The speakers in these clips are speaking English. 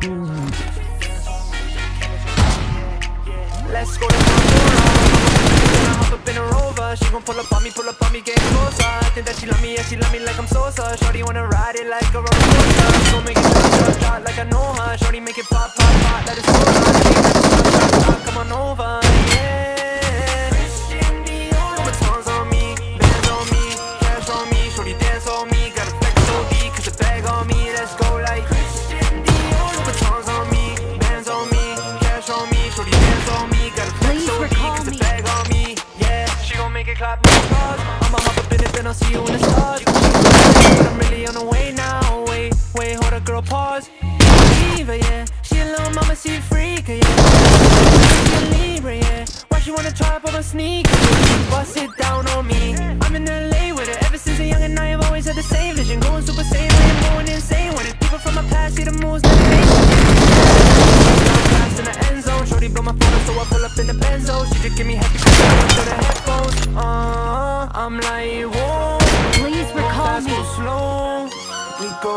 Let's go to BORA. Hop up in a Rover. She gon' pull up on me, get closer. I think that she love me, yeah, she love me like I'm Sosa. Shorty wanna ride it like a roller coaster. She gon' make it drop, like I know her. Shorty make it pop, let it slow down. Come on over, yeah. Christian Dior, my tongue's on me, bands on me, cash on me. Shorty dance on me, got a flex OD, 'cause the bag on me. Let's go like Christian Dior, my tongue's on me, bands on me, cash on me. Shorty dance on me, got a flex OD, 'cause the bag on me. Yeah, she gon' make it clap, no stars. I'ma hop up in it, then I'll see you in the stars. I'm really on the way now. Wait, hold up, girl, pause. Leave her, yeah. She a little mama, she a freak, yeah. She a Libra, yeah. Why she wanna try up on my sneak? Bust it down on me. I'm in LA with her. Ever since a young and I've always had the same vision. Going super saiyan, I'm going insane with it. People from my past see the moves that they fast in the end zone. Shorty blow my phone, so I pull up in the Benzo. She just give me happy for the headphones. I'm like, whoa. Please recall me. Go slow. We go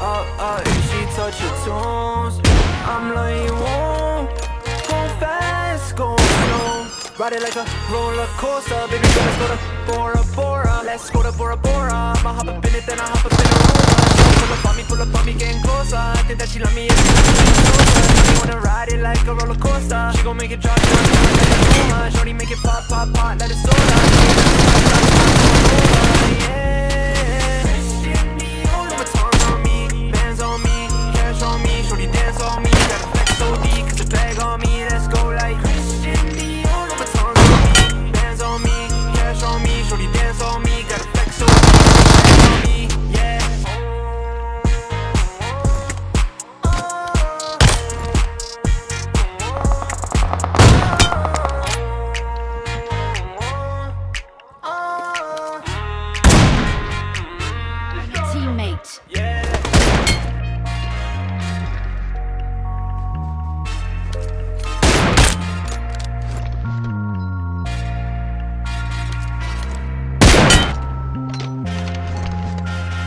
up, and she touch your toes. I'm like, whoa. Go fast, go slow. Ride it like a roller coaster. Baby, let's go to BORA. Let's go to BORA. I'ma hop up in it, then I hop up in a Rover. Pull up on me, getting closer. I think that she love me, yeah, she love me closer. She wanna ride it like a roller coaster. She gon' make it drop, like a Shorty make it pop, let it slow down. Yeah. Christian Dior, my tongue's on me, bands on me, cash on me. Shorty dance on me, got a flex OD, 'cause the bag on me. Let's go like Christian Dior, my tongue's on me, bands on me, cash on me. Shorty dance on me, got a flex OD, bag on me, yeah. Teammate.